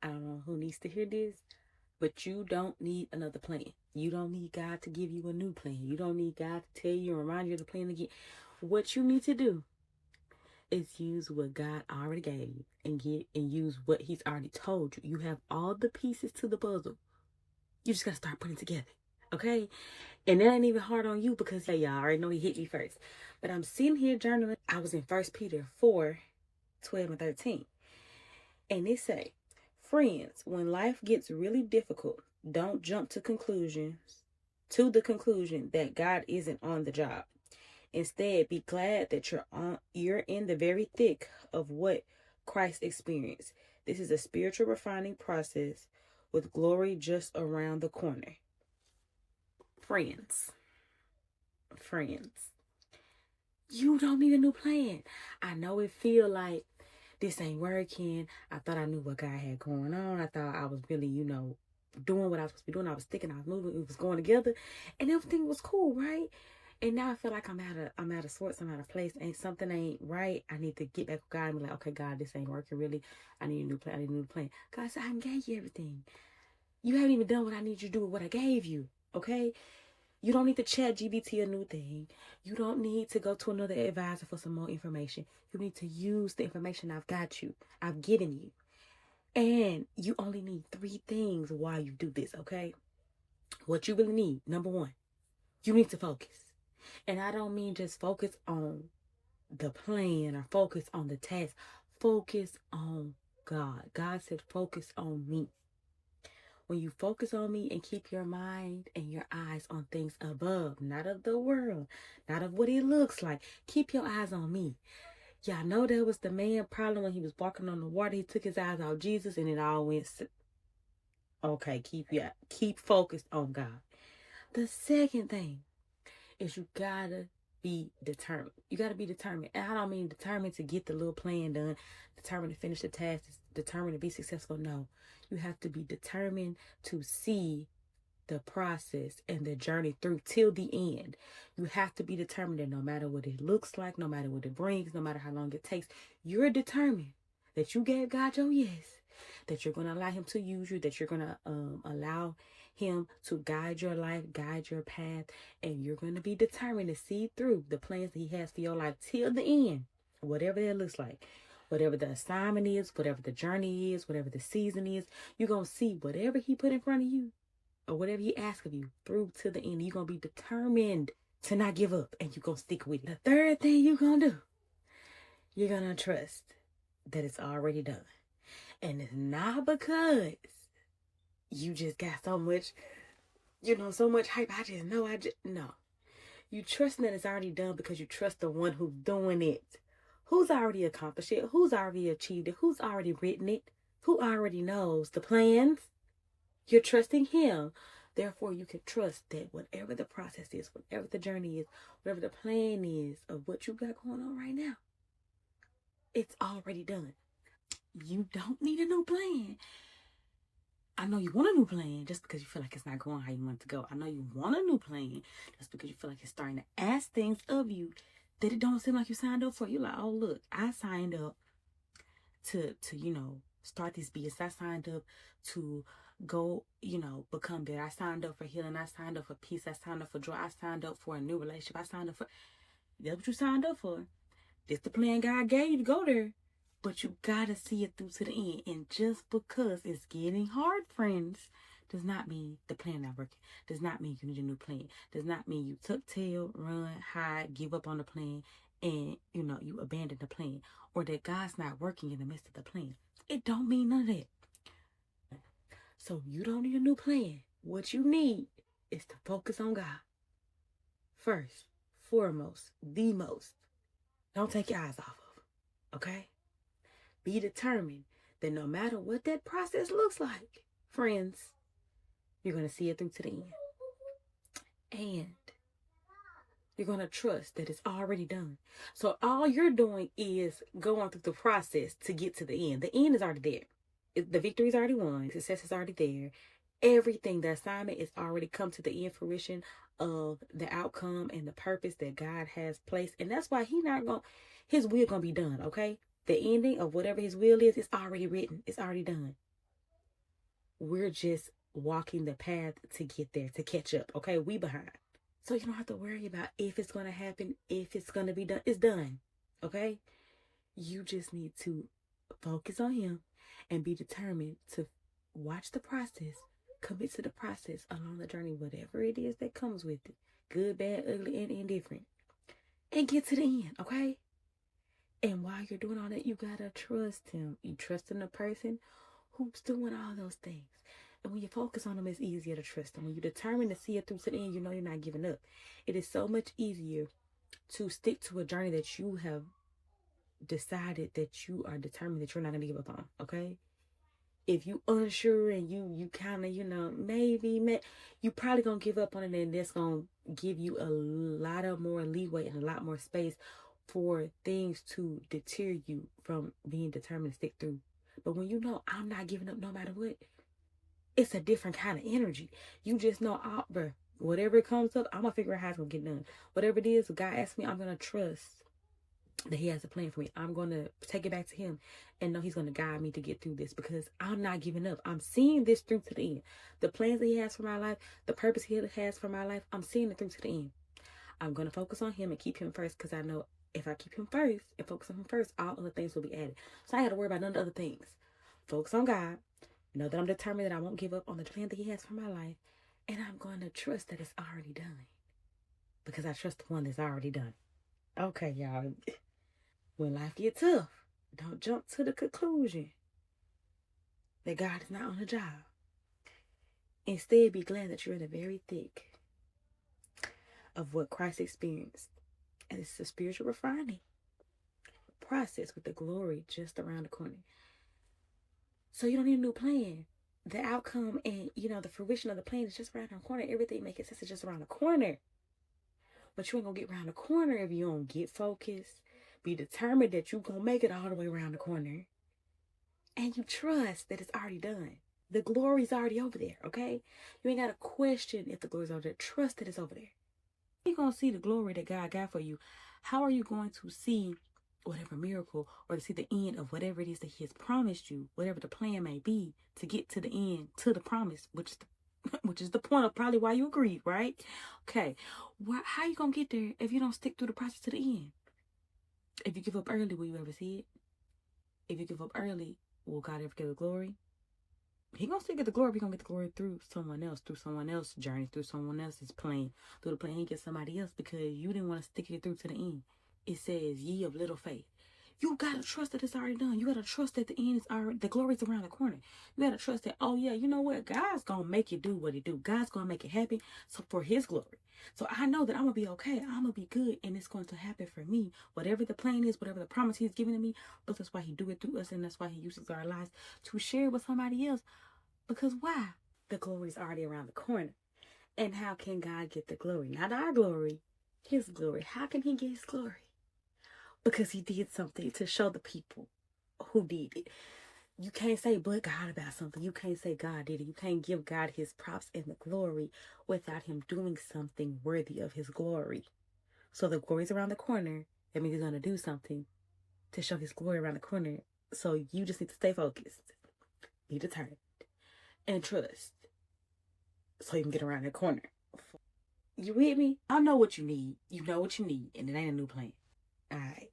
I don't know who needs to hear this, but you don't need another plan. You don't need God to give you a new plan. You don't need God to tell you and remind you of the plan again. What you need to do is use what God already gave you and use what He's already told you. You have all the pieces to the puzzle. You just gotta start putting it together. Okay? And that ain't even hard on you because hey, y'all already know He hit me first. But I'm sitting here journaling. I was in 1 Peter 4:12 and 13. And it say, friends, when life gets really difficult, don't jump to the conclusion that God isn't on the job. Instead, be glad that you're in the very thick of what Christ experienced. This is a spiritual refining process with glory just around the corner. Friends, you don't need a new plan. I know it feel like this ain't working. I thought I knew what God had going on. I thought I was really, doing what I was supposed to be doing. I was thinking I was moving. It was going together, and everything was cool, right? And now I feel like I'm out of sorts. I'm out of place. And something ain't right. I need to get back with God and be like, okay, God, this ain't working really. I need a new plan. I need a new plan. God said, I gave you everything. You haven't even done what I need you to do with what I gave you. Okay? You don't need to chat GBT a new thing. You don't need to go to another advisor for some more information. You need to use the information I've got you. I've given you. And you only need 3 things while you do this, okay? What you really need, number 1, you need to focus. And I don't mean just focus on the plan or focus on the task. Focus on God. God said, focus on me. When you focus on me and keep your mind and your eyes on things above, not of the world, not of what it looks like. Keep your eyes on me. Y'all know that was the man problem when he was walking on the water. He took his eyes off Jesus and it all went. Okay, keep focused on God. The second thing is you gotta be determined. You gotta be determined. And I don't mean determined to get the little plan done, determined to finish the task, determined to be successful. No, you have to be determined to see the process and the journey through till the end. You have to be determined that no matter what it looks like, no matter what it brings, no matter how long it takes, you're determined that you gave God your yes, that you're going to allow Him to use you, that you're going to allow Him to guide your life, guide your path, and you're going to be determined to see through the plans that He has for your life till the end, whatever that looks like. Whatever the assignment is, whatever the journey is, whatever the season is, you're going to see whatever He put in front of you or whatever He asks of you through to the end. You're going to be determined to not give up and you're going to stick with it. The third thing you're going to do, you're going to trust that it's already done. And it's not because you just got so much, so much hype. No. You trust that it's already done because you trust the one who's doing it. Who's already accomplished it? Who's already achieved it? Who's already written it? Who already knows the plans? You're trusting Him. Therefore, you can trust that whatever the process is, whatever the journey is, whatever the plan is of what you got going on right now, it's already done. You don't need a new plan. I know you want a new plan just because you feel like it's not going how you want it to go. I know you want a new plan just because you feel like it's starting to ask things of you that it don't seem like you signed up for. You're like, oh, look, I signed up to start this business. I signed up to go, become better. I signed up for healing. I signed up for peace. I signed up for joy. I signed up for a new relationship. I signed up for, that's what you signed up for. This the plan God gave you to go there. But you gotta see it through to the end. And just because it's getting hard, friends, does not mean the plan not working. Does not mean you need a new plan. Does not mean you tuck tail, run, hide, give up on the plan, and you abandon the plan. Or that God's not working in the midst of the plan. It don't mean none of that. So you don't need a new plan. What you need is to focus on God. First, foremost, the most. Don't take your eyes off of it. Okay? Be determined that no matter what that process looks like, friends, you're going to see it through to the end. And you're going to trust that it's already done. So all you're doing is going through the process to get to the end. The end is already there. The victory is already won. Success is already there. Everything, the assignment is already come to the end fruition of the outcome and the purpose that God has placed. And that's why His will going to be done, okay? The ending of whatever His will is, it's already written. It's already done. We're just walking the path to get there, to catch up. Okay, we behind. So you don't have to worry about if it's going to happen, if it's going to be done. It's done. Okay? You just need to focus on him and be determined to watch the process, commit to the process along the journey, whatever it is that comes with it, good, bad, ugly, and indifferent, and get to the end. Okay? And while you're doing all that, you gotta trust him. You trust in the person who's doing all those things. And when you focus on them, it's easier to trust them. When you're determined to see it through to the end, you know you're not giving up. It is so much easier to stick to a journey that you have decided that you are determined that you're not going to give up on. Okay? If you unsure and you kind of, maybe you probably going to give up on it, and that's going to give you a lot of more leeway and a lot more space for things to deter you from being determined to stick through. But when you know I'm not giving up no matter what, it's a different kind of energy. You just know, bro, whatever comes up, I'm going to figure out how it's going to get done. Whatever it is, God asks me, I'm going to trust that he has a plan for me. I'm going to take it back to him and know he's going to guide me to get through this, because I'm not giving up. I'm seeing this through to the end. The plans that he has for my life, the purpose he has for my life, I'm seeing it through to the end. I'm going to focus on him and keep him first, because I know if I keep him first and focus on him first, all other things will be added. So I had to worry about none of the other things. Focus on God. Know that I'm determined that I won't give up on the plan that he has for my life. And I'm going to trust that it's already done, because I trust the one that's already done. Okay, y'all. When life gets tough, don't jump to the conclusion that God is not on the job. Instead, be glad that you're in the very thick of what Christ experienced. And it's a spiritual refining process with the glory just around the corner. So you don't need a new plan. The outcome and, the fruition of the plan is just around the corner. Everything makes sense. It's just around the corner. But you ain't going to get around the corner if you don't get focused. Be determined that you're going to make it all the way around the corner. And you trust that it's already done. The glory's already over there, okay? You ain't got to question if the glory's over there. Trust that it's over there. You're going to see the glory that God got for you. How are you going to see whatever miracle, or to see the end of whatever it is that he has promised you, whatever the plan may be, to get to the end, to the promise, which is the point of probably why you agreed, right? Okay. How you going to get there if you don't stick through the process to the end? If you give up early, will you ever see it? If you give up early, will God ever get the glory? He gonna still get the glory. He gonna get the glory through someone else's journey, through someone else's plan, through the plan he gets somebody else, because you didn't want to stick it through to the end. It says, ye of little faith. You gotta trust that it's already done. You gotta trust that the end is already, the glory's around the corner. You gotta trust that, oh yeah, you know what? God's gonna make it do what he do. God's gonna make it happen, so for his glory. So I know that I'm gonna be okay. I'm gonna be good, and it's going to happen for me. Whatever the plan is, whatever the promise he's giving to me, but that's why he do it through us, and that's why he uses our lives to share with somebody else. Because why? The glory's already around the corner. And how can God get the glory? Not our glory, his glory. How can he get his glory? Because he did something to show the people who did it. You can't say but God about something. You can't say God did it. You can't give God his props and the glory without him doing something worthy of his glory. So the glory's around the corner. That means he's going to do something to show his glory around the corner. So you just need to stay focused, be determined, and trust, so you can get around that corner. You with me? I know what you need. You know what you need, and it ain't a new plan. All right.